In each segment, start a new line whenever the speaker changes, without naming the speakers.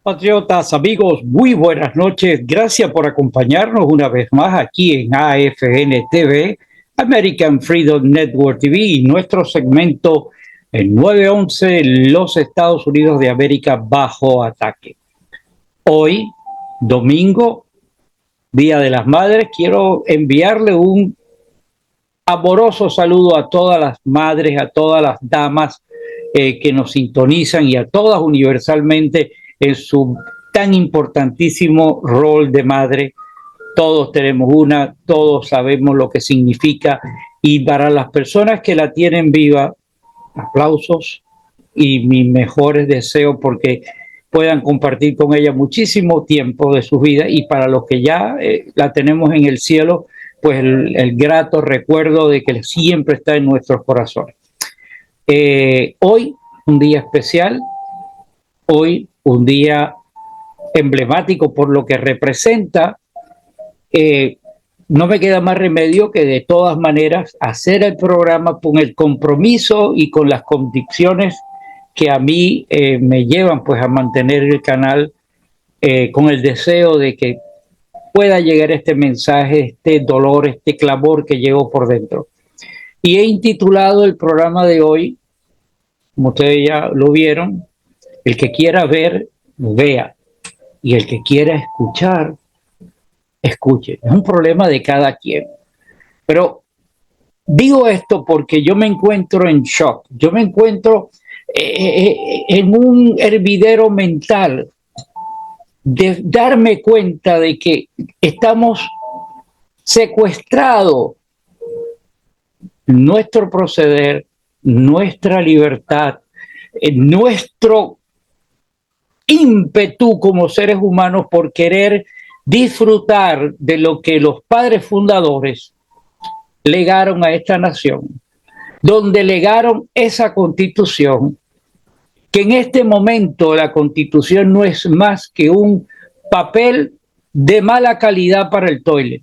Patriotas, amigos, muy buenas noches. Gracias por acompañarnos una vez más aquí en AFN TV, American Freedom Network TV, y nuestro segmento el 911, los Estados Unidos de América bajo ataque. Hoy, domingo, Día de las Madres, quiero enviarle un amoroso saludo a todas las madres, a todas las damas que nos sintonizan y a todas universalmente en su tan importantísimo rol de madre. Todos tenemos una, todos sabemos lo que significa, y para las personas que la tienen viva, aplausos y mis mejores deseos porque puedan compartir con ella muchísimo tiempo de su vida, y para los que ya la tenemos en el cielo, pues el grato recuerdo de que siempre está en nuestros corazones. Hoy un día especial, hoy un día emblemático por lo que representa. No me queda más remedio que de todas maneras hacer el programa con el compromiso y con las convicciones que a mí me llevan pues a mantener el canal, con el deseo de que pueda llegar este mensaje, este dolor, este clamor que llevo por dentro. Y he intitulado el programa de hoy, como ustedes ya lo vieron, el que quiera ver, vea, y el que quiera escuchar, escuche. Es un problema de cada quien. Pero digo esto porque yo me encuentro en shock, yo me encuentro en un hervidero mental de darme cuenta de que estamos secuestrados, nuestro proceder, nuestra libertad, nuestro ímpetu como seres humanos por querer disfrutar de lo que los padres fundadores legaron a esta nación, donde legaron esa constitución, que en este momento la constitución no es más que un papel de mala calidad para el toilet.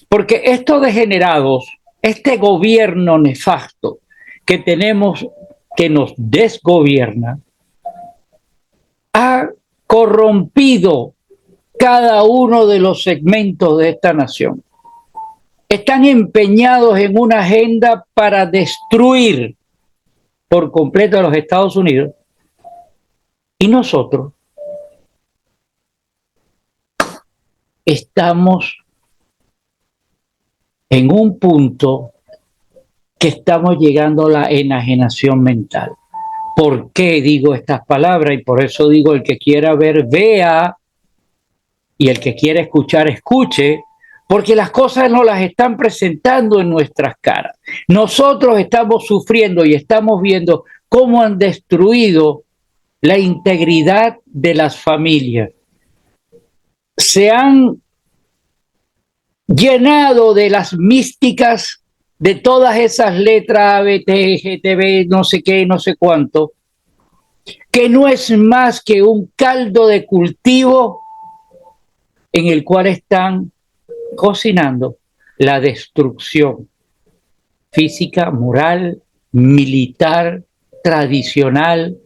Porque estos degenerados, este gobierno nefasto que tenemos, que nos desgobierna, ha corrompido cada uno de los segmentos de esta nación. Están empeñados en una agenda para destruir por completo a los Estados Unidos, y nosotros estamos en un punto que estamos llegando a la enajenación mental. ¿Por qué digo estas palabras? Y por eso digo, el que quiera ver, vea, y el que quiera escuchar, escuche, porque las cosas no las están presentando en nuestras caras. Nosotros estamos sufriendo y estamos viendo cómo han destruido la integridad de las familias. Se han llenado de las místicas de todas esas letras A, B, T, G, T, B, no sé qué, no sé cuánto, que no es más que un caldo de cultivo en el cual están cocinando la destrucción física, moral, militar, tradicional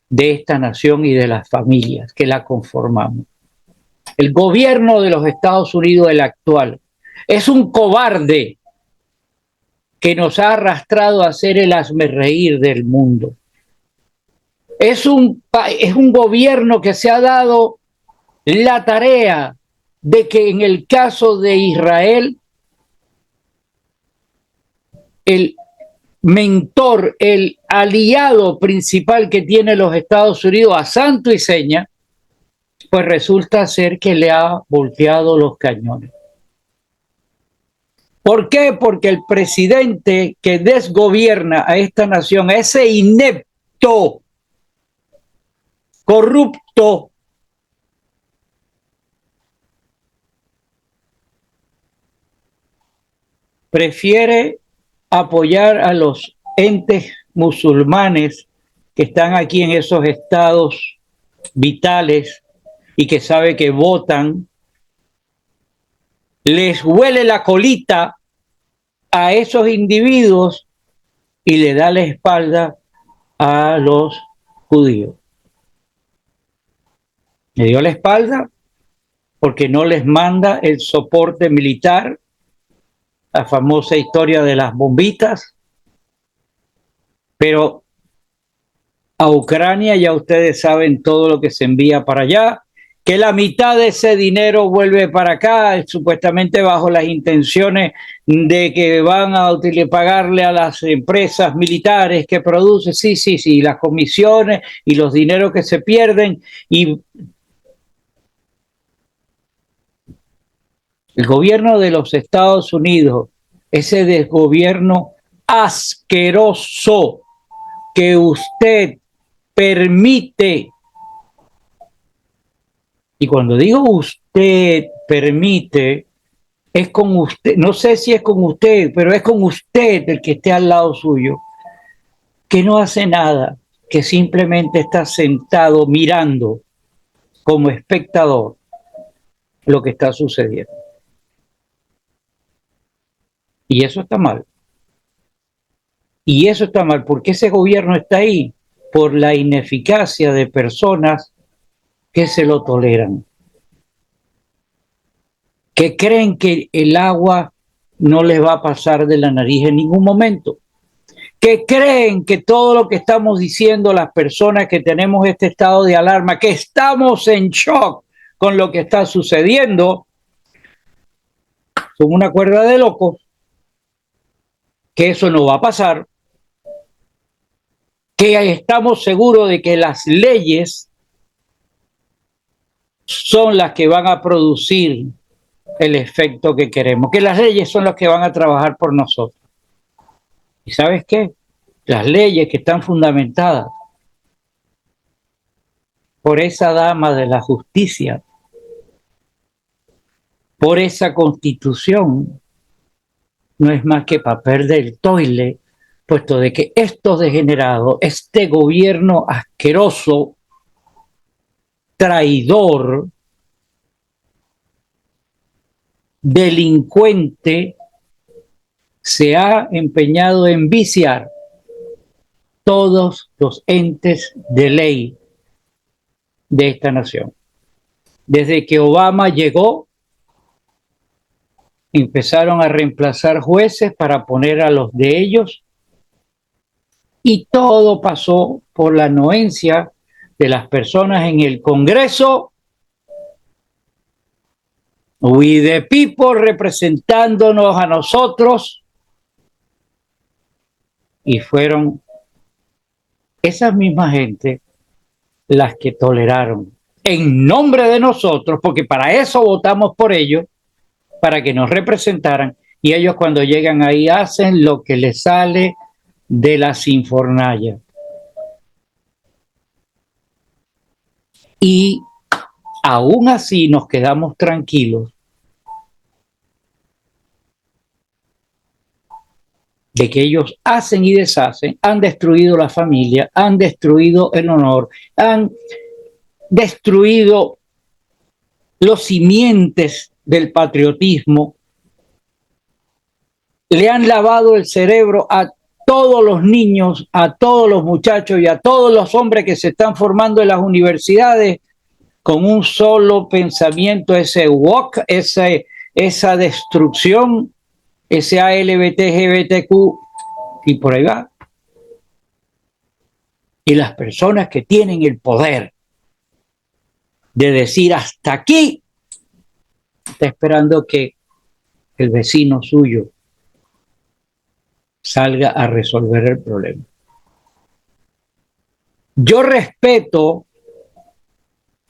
de esta nación y de las familias que la conformamos. El gobierno de los Estados Unidos, el actual, es un cobarde que nos ha arrastrado a ser el hazmerreír del mundo. Es un gobierno que se ha dado la tarea de que en el caso de Israel, el mentor, el aliado principal que tiene los Estados Unidos a santo y seña, pues resulta ser que le ha volteado los cañones. ¿Por qué? Porque el presidente que desgobierna a esta nación, a ese inepto, corrupto, prefiere apoyar a los entes musulmanes que están aquí en esos estados vitales y que sabe que votan, les huele la colita a esos individuos y le da la espalda a los judíos. Le dio la espalda porque no les manda el soporte militar, la famosa historia de las bombitas, pero a Ucrania ya ustedes saben todo lo que se envía para allá, que la mitad de ese dinero vuelve para acá, supuestamente bajo las intenciones de que van a pagarle a las empresas militares que producen, sí, las comisiones y los dineros que se pierden. Y el gobierno de los Estados Unidos, ese desgobierno asqueroso que usted permite. Y cuando digo usted permite, es con usted, no sé si es con usted, pero es con usted el que esté al lado suyo, que no hace nada, que simplemente está sentado mirando como espectador lo que está sucediendo. Y eso está mal. Y eso está mal, porque ese gobierno está ahí por la ineficacia de personas que se lo toleran, que creen que el agua no les va a pasar de la nariz en ningún momento, que creen que todo lo que estamos diciendo las personas que tenemos este estado de alarma, que estamos en shock con lo que está sucediendo, son una cuerda de locos, que eso no va a pasar, que estamos seguros de que las leyes son las que van a producir el efecto que queremos, que las leyes son las que van a trabajar por nosotros. ¿Y sabes qué? Las leyes que están fundamentadas por esa dama de la justicia, por esa constitución, no es más que papel del toile, puesto de que estos degenerados, este gobierno asqueroso, traidor, delincuente, se ha empeñado en viciar todos los entes de ley de esta nación. Desde que Obama llegó, empezaron a reemplazar jueces para poner a los de ellos, y todo pasó por la anuencia de las personas en el Congreso, we the people, representándonos a nosotros, y fueron esas mismas gente las que toleraron en nombre de nosotros, porque para eso votamos por ellos, para que nos representaran, y ellos cuando llegan ahí hacen lo que les sale de la sinfornalla. Y aún así nos quedamos tranquilos de que ellos hacen y deshacen, han destruido la familia, han destruido el honor, han destruido los simientes del patriotismo, le han lavado el cerebro a todos los niños, a todos los muchachos y a todos los hombres que se están formando en las universidades con un solo pensamiento, ese woke, esa destrucción, ese ALBT, GBTQ, y por ahí va. Y las personas que tienen el poder de decir hasta aquí, está esperando que el vecino suyo salga a resolver el problema. Yo respeto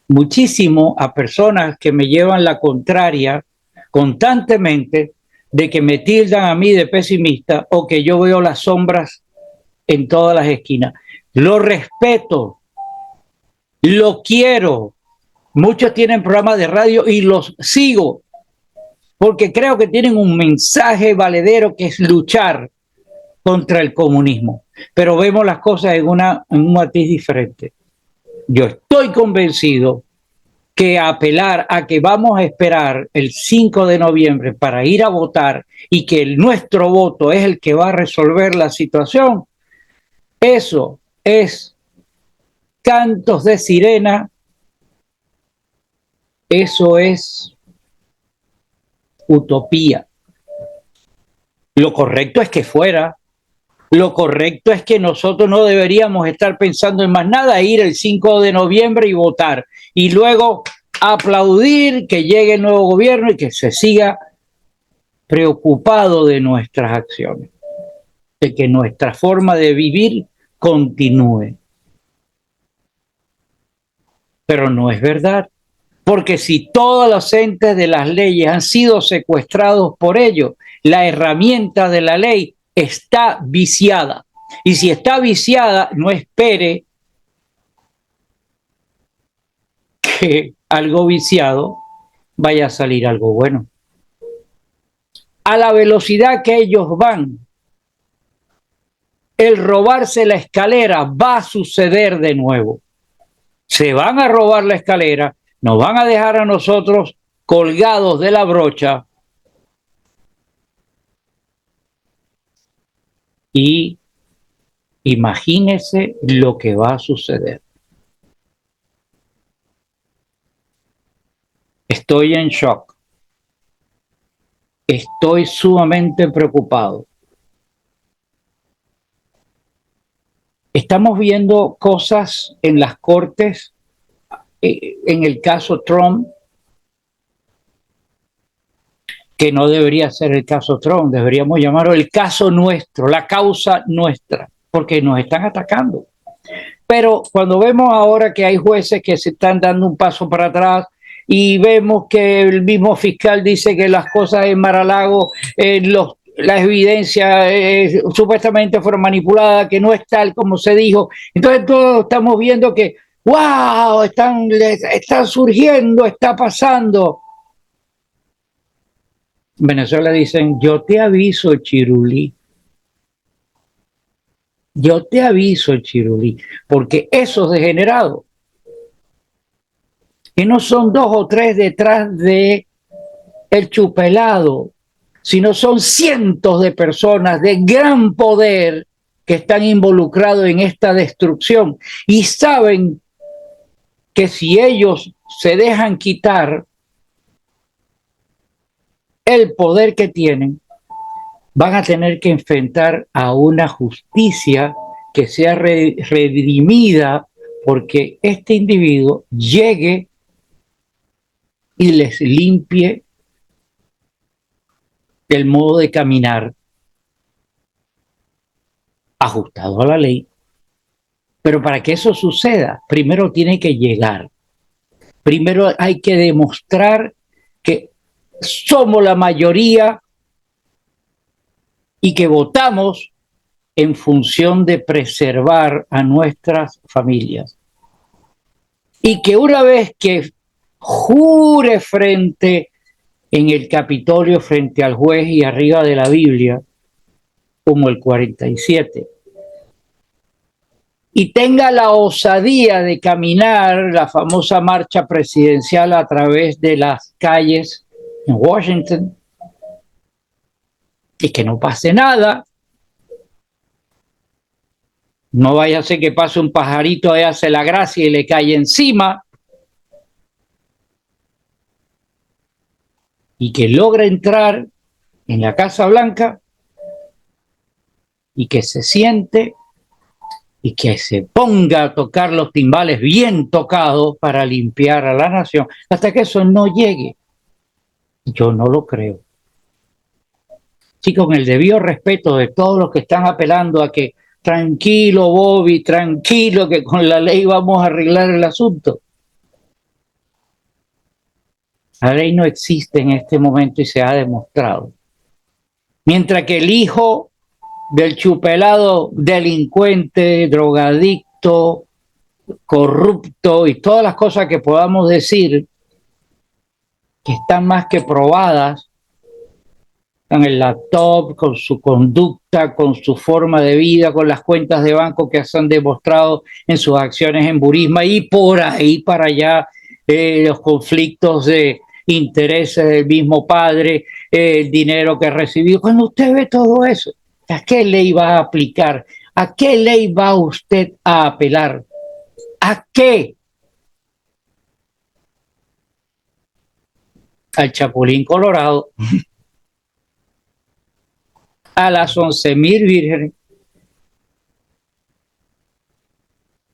muchísimo a personas que me llevan la contraria constantemente, de que me tildan a mí de pesimista o que yo veo las sombras en todas las esquinas. Lo respeto, lo quiero. Muchos tienen programas de radio y los sigo porque creo que tienen un mensaje valedero, que es luchar contra el comunismo. Pero vemos las cosas en un matiz diferente. Yo estoy convencido que apelar a que vamos a esperar el 5 de noviembre para ir a votar y que nuestro voto es el que va a resolver la situación, eso es cantos de sirena Eso es utopía. Lo correcto es que fuera. Lo correcto es que nosotros no deberíamos estar pensando en más nada, ir el 5 de noviembre y votar. Y luego aplaudir que llegue el nuevo gobierno y que se siga preocupado de nuestras acciones, de que nuestra forma de vivir continúe. Pero no es verdad, porque si todos los entes de las leyes han sido secuestrados por ello, la herramienta de la ley está viciada. Y si está viciada, no espere que algo viciado vaya a salir algo bueno. A la velocidad que ellos van, el robarse la escalera va a suceder de nuevo. Se van a robar la escalera, nos van a dejar a nosotros colgados de la brocha y imagínese lo que va a suceder. Estoy en shock. Estoy sumamente preocupado. Estamos viendo cosas en las cortes, en el caso Trump, que no debería ser el caso Trump, deberíamos llamarlo el caso nuestro, la causa nuestra, porque nos están atacando. Pero cuando vemos ahora que hay jueces que se están dando un paso para atrás y vemos que el mismo fiscal dice que las cosas en Mar-a-Lago, las evidencias supuestamente fueron manipuladas, que no es tal como se dijo. Entonces todos estamos viendo que, wow, están surgiendo, está pasando. En Venezuela dicen, yo te aviso, Chirulí. Yo te aviso, Chirulí, porque esos degenerados, que no son dos o tres detrás de el chupelado, sino son cientos de personas de gran poder que están involucrados en esta destrucción y saben que si ellos se dejan quitar el poder que tienen, van a tener que enfrentar a una justicia que sea redimida porque este individuo llegue y les limpie el modo de caminar ajustado a la ley. Pero para que eso suceda, primero tiene que llegar. Primero hay que demostrar que somos la mayoría y que votamos en función de preservar a nuestras familias. Y que una vez que jure frente en el Capitolio, frente al juez y arriba de la Biblia, como el 47, y tenga la osadía de caminar la famosa marcha presidencial a través de las calles en Washington, y que no pase nada. No vaya a ser que pase un pajarito, hace la gracia y le cae encima. Y que logre entrar en la Casa Blanca y que se siente y que se ponga a tocar los timbales bien tocados para limpiar a la nación. Hasta que eso no llegue, yo no lo creo. Sí, con el debido respeto de todos los que están apelando a que tranquilo, Bobby, tranquilo, que con la ley vamos a arreglar el asunto. La ley no existe en este momento y se ha demostrado. Mientras que el hijo del chupelado delincuente, drogadicto, corrupto y todas las cosas que podamos decir que están más que probadas en el laptop, con su conducta, con su forma de vida, con las cuentas de banco que se han demostrado en sus acciones en Burisma y por ahí para allá los conflictos de intereses del mismo padre, el dinero que recibió. Cuando usted ve todo eso, ¿a qué ley va a aplicar? ¿A qué ley va usted a apelar? ¿A qué? al Chapulín Colorado, a las 11,000 vírgenes,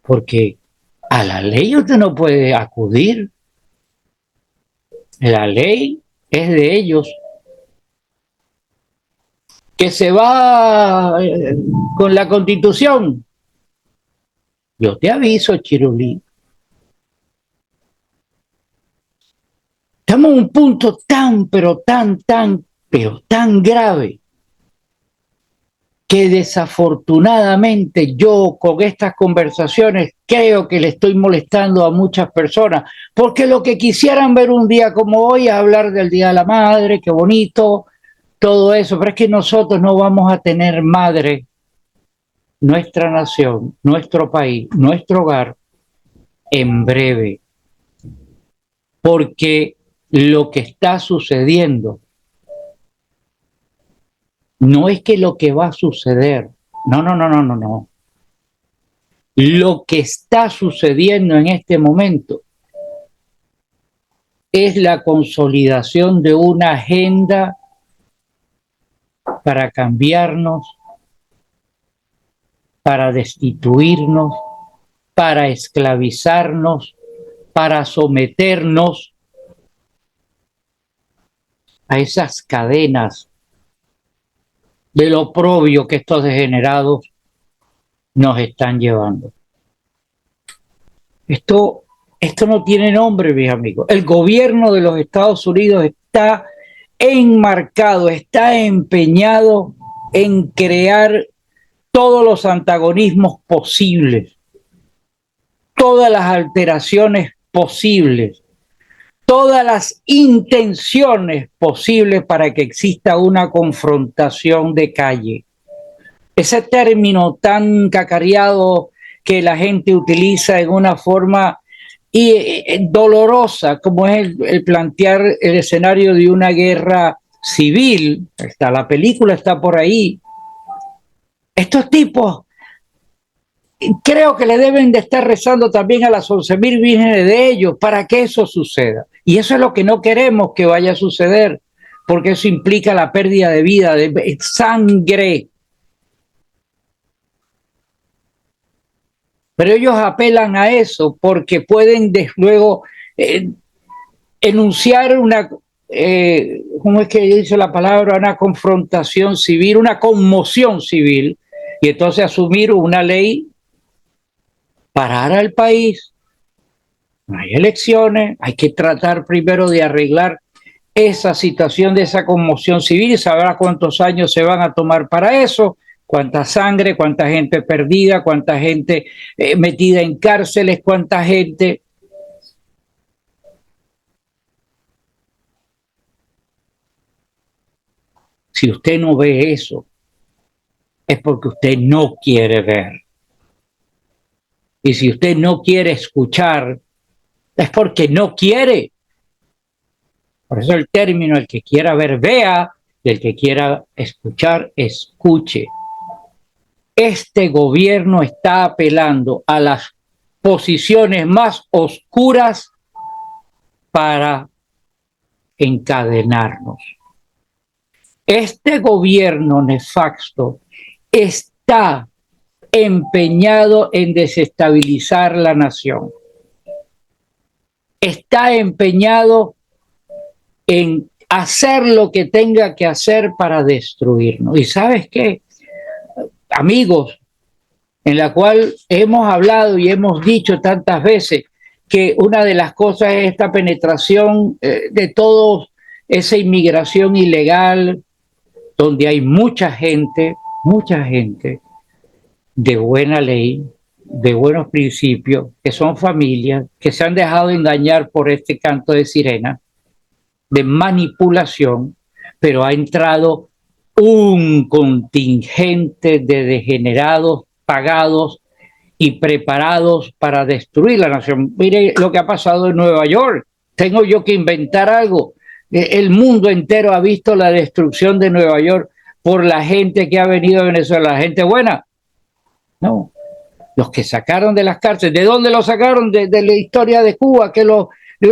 porque a la ley usted no puede acudir. La ley es de ellos. Que se va con la Constitución. Yo te aviso, Chirulí. Estamos en un punto pero tan grave, que desafortunadamente yo con estas conversaciones creo que le estoy molestando a muchas personas, porque lo que quisieran ver un día como hoy es hablar del Día de la Madre, qué bonito, todo eso, pero es que nosotros no vamos a tener madre, nuestra nación, nuestro país, nuestro hogar, en breve, porque lo que está sucediendo no es que lo que va a suceder, no. Lo que está sucediendo en este momento es la consolidación de una agenda para cambiarnos, para destituirnos, para esclavizarnos, para someternos a esas cadenas del oprobio que estos degenerados nos están llevando. Esto no tiene nombre, mis amigos. El gobierno de los Estados Unidos está enmarcado, está empeñado en crear todos los antagonismos posibles, todas las alteraciones posibles, todas las intenciones posibles para que exista una confrontación de calle. Ese término tan cacareado que la gente utiliza en una forma dolorosa, como es el plantear el escenario de una guerra civil. La película está por ahí. Estos tipos creo que le deben de estar rezando también a las 11,000 vírgenes de ellos para que eso suceda. Y eso es lo que no queremos que vaya a suceder, porque eso implica la pérdida de vida, de sangre. Pero ellos apelan a eso porque pueden luego enunciar una, ¿cómo es que dice la palabra? Una confrontación civil, una conmoción civil, y entonces asumir una ley, parar al país. No hay elecciones, hay que tratar primero de arreglar esa situación de esa conmoción civil y saber cuántos años se van a tomar para eso, cuánta sangre, cuánta gente perdida, cuánta gente metida en cárceles, cuánta gente. Si usted no ve eso, es porque usted no quiere ver. Y si usted no quiere escuchar, es porque no quiere. Por eso el término, el que quiera ver, vea, y el que quiera escuchar, escuche. Este gobierno está apelando a las posiciones más oscuras para encadenarnos. Este gobierno nefasto está empeñado en desestabilizar la nación. Está empeñado en hacer lo que tenga que hacer para destruirnos. ¿Y sabes qué? Amigos, en la cual hemos hablado y hemos dicho tantas veces que una de las cosas es esta penetración de toda esa inmigración ilegal, donde hay mucha gente de buena ley, de buenos principios, que son familias, que se han dejado engañar por este canto de sirena, de manipulación, pero ha entrado un contingente de degenerados pagados y preparados para destruir la nación. Mire lo que ha pasado en Nueva York. Tengo yo que inventar algo. El mundo entero ha visto la destrucción de Nueva York por la gente que ha venido a Venezuela, la gente buena. No, los que sacaron de las cárceles. ¿De dónde lo sacaron? De la historia de Cuba, que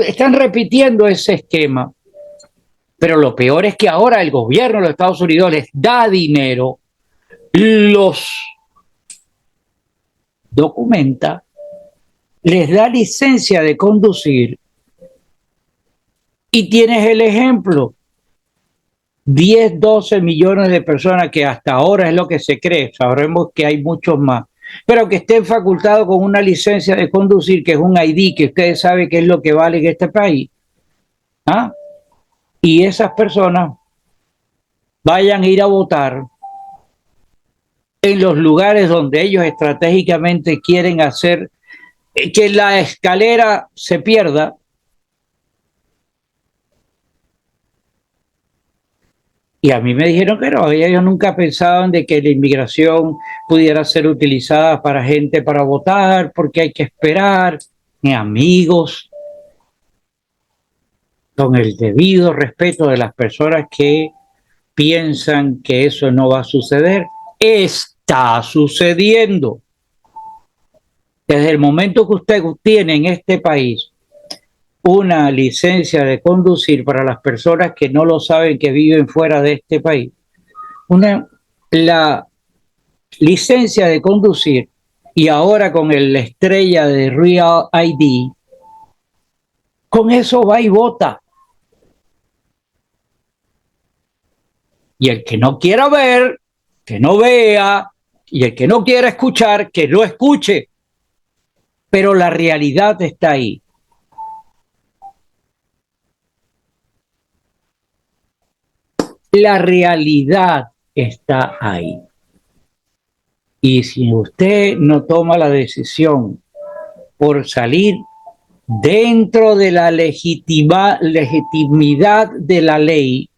están repitiendo ese esquema. Pero lo peor es que ahora el gobierno de los Estados Unidos les da dinero, los documenta, les da licencia de conducir y tienes el ejemplo. 10, 12 millones de personas que hasta ahora es lo que se cree, sabremos que hay muchos más, pero que estén facultados con una licencia de conducir, que es un ID, que ustedes saben que es lo que vale en este país. ¿Ah? Y esas personas vayan a ir a votar en los lugares donde ellos estratégicamente quieren hacer que la escalera se pierda. Y a mí me dijeron que no, ellos nunca pensaban de que la inmigración pudiera ser utilizada para gente para votar, porque hay que esperar. Ni amigos, con el debido respeto de las personas que piensan que eso no va a suceder, está sucediendo. Desde el momento que usted tiene en este país una licencia de conducir para las personas que no lo saben, que viven fuera de este país, la licencia de conducir y ahora con la estrella de Real ID, con eso va y vota. Y el que no quiera ver, que no vea, y el que no quiera escuchar, que no escuche. Pero la realidad está ahí. La realidad está ahí. Y si usted no toma la decisión por salir dentro de la legitimidad de la ley,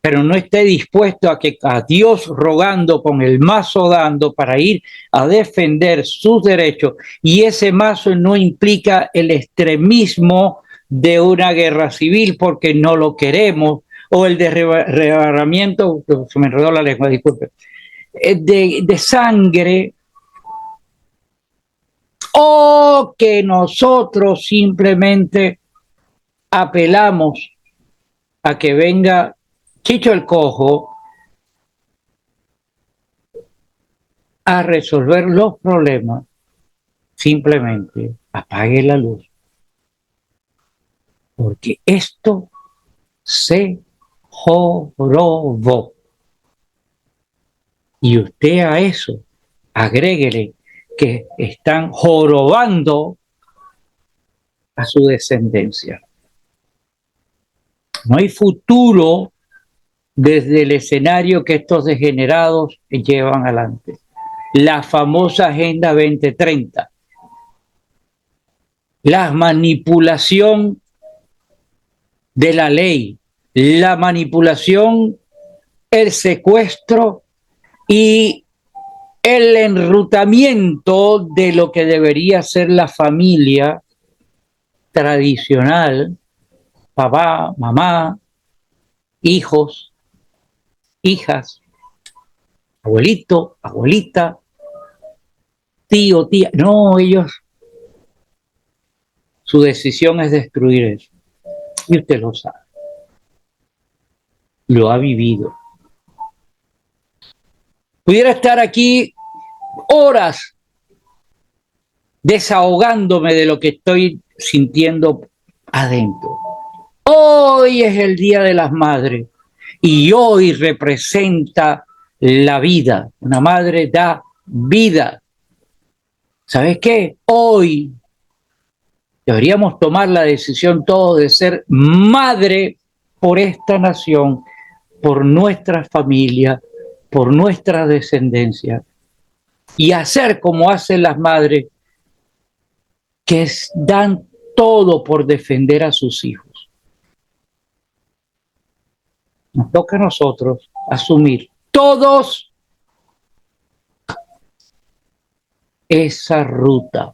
pero no esté dispuesto a que a Dios rogando con el mazo dando para ir a defender sus derechos, y ese mazo no implica el extremismo de una guerra civil porque no lo queremos, o el derramamiento, se me enredó la lengua, disculpe, de sangre, o que nosotros simplemente apelamos a que venga Chicho el Cojo a resolver los problemas. Simplemente apague la luz, porque esto se jorobó. Y usted a eso agréguele que están jorobando a su descendencia. No hay futuro desde el escenario que estos degenerados llevan adelante. La famosa Agenda 2030, la manipulación de la ley, la manipulación, el secuestro y el enrutamiento de lo que debería ser la familia tradicional, papá, mamá, hijos, hijas, abuelito, abuelita, tío, tía. No, ellos, su decisión es destruir eso. Y usted lo sabe. Lo ha vivido. Pudiera estar aquí horas desahogándome de lo que estoy sintiendo adentro. Hoy es el Día de las Madres y hoy representa la vida. Una madre da vida. ¿Sabes qué? Hoy deberíamos tomar la decisión todos de ser madre por esta nación, por nuestra familia, por nuestra descendencia, y hacer como hacen las madres que dan todo por defender a sus hijos. Nos toca a nosotros asumir todos esa ruta.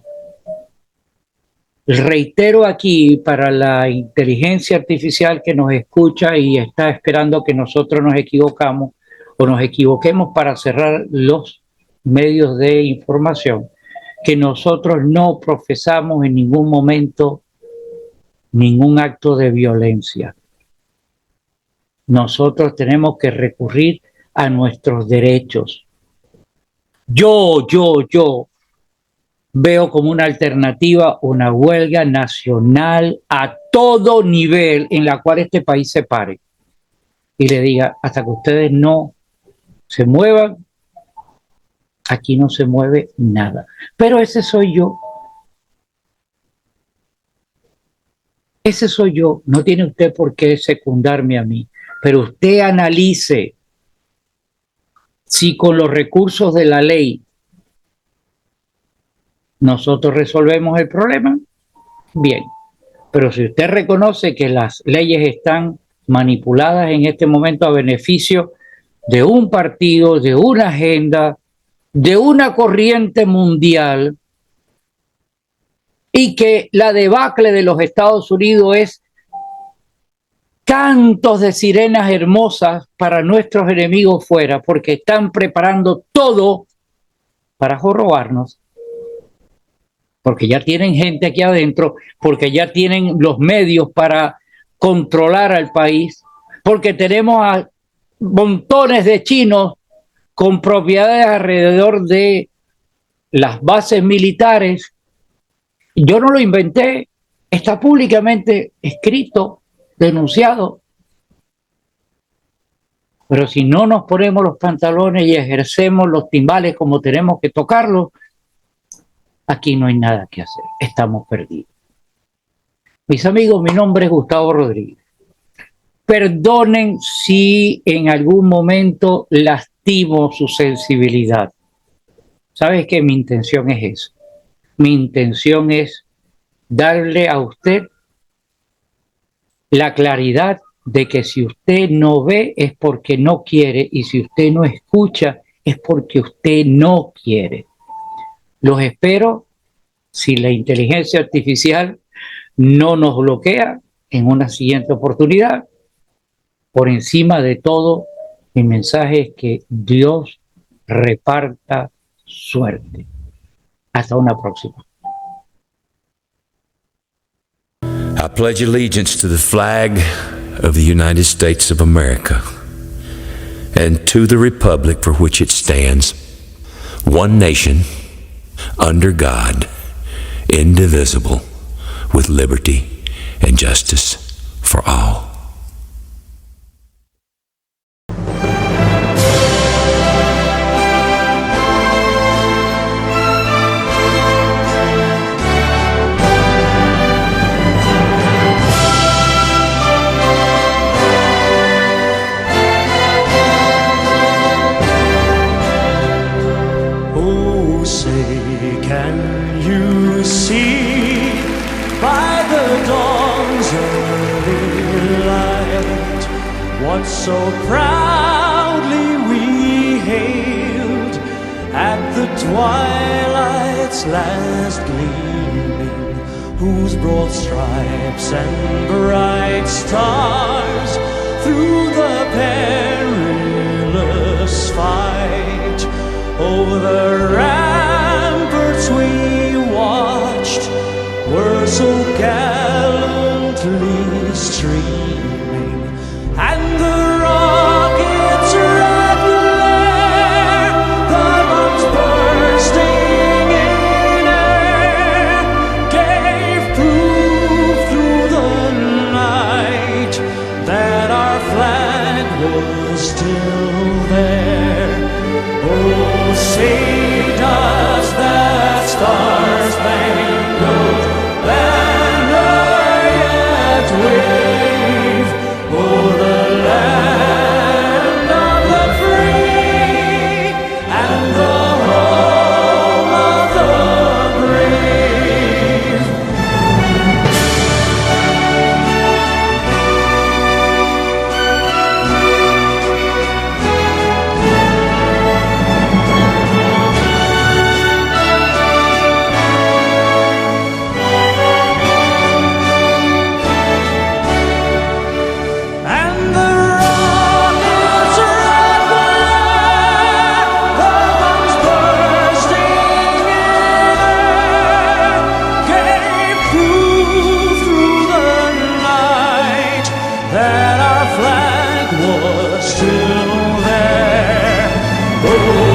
Reitero aquí para la inteligencia artificial que nos escucha y está esperando que nosotros nos equivocamos o nos equivoquemos para cerrar los medios de información, que nosotros no profesamos en ningún momento ningún acto de violencia. Nosotros tenemos que recurrir a nuestros derechos. Yo veo como una alternativa una huelga nacional a todo nivel en la cual este país se pare y le diga, hasta que ustedes no se muevan, aquí no se mueve nada. Pero ese soy yo. Ese soy yo. No tiene usted por qué secundarme a mí. Pero usted analice si con los recursos de la ley nosotros resolvemos el problema, bien. Pero si usted reconoce que las leyes están manipuladas en este momento a beneficio de un partido, de una agenda, de una corriente mundial, y que la debacle de los Estados Unidos es cantos de sirenas hermosas para nuestros enemigos fuera, porque están preparando todo para jorobarnos, porque ya tienen gente aquí adentro, porque ya tienen los medios para controlar al país, porque tenemos a montones de chinos con propiedades alrededor de las bases militares. Yo no lo inventé, está públicamente escrito, denunciado. Pero si no nos ponemos los pantalones y ejercemos los timbales como tenemos que tocarlos, aquí no hay nada que hacer, estamos perdidos. Mis amigos, mi nombre es Gustavo Rodríguez. Perdonen si en algún momento lastimo su sensibilidad. ¿Sabes qué? Mi intención es eso. Mi intención es darle a usted la claridad de que si usted no ve es porque no quiere, y si usted no escucha es porque usted no quiere. Los espero, si la inteligencia artificial no nos bloquea, en una siguiente oportunidad. Por encima de todo, mi mensaje es que Dios reparta suerte. Hasta una próxima.
I pledge allegiance to the flag of the United States of America and to the republic for which it stands, one nation, under God, indivisible, with liberty and justice for all.
So proudly we hailed at the twilight's last gleaming, whose broad stripes and bright stars through the perilous fight over the ramparts we watched were so gallantly streaming, and the rockets' regular, the bombs bursting in air, gave proof through the night that our flag was still there. Oh, say Oh,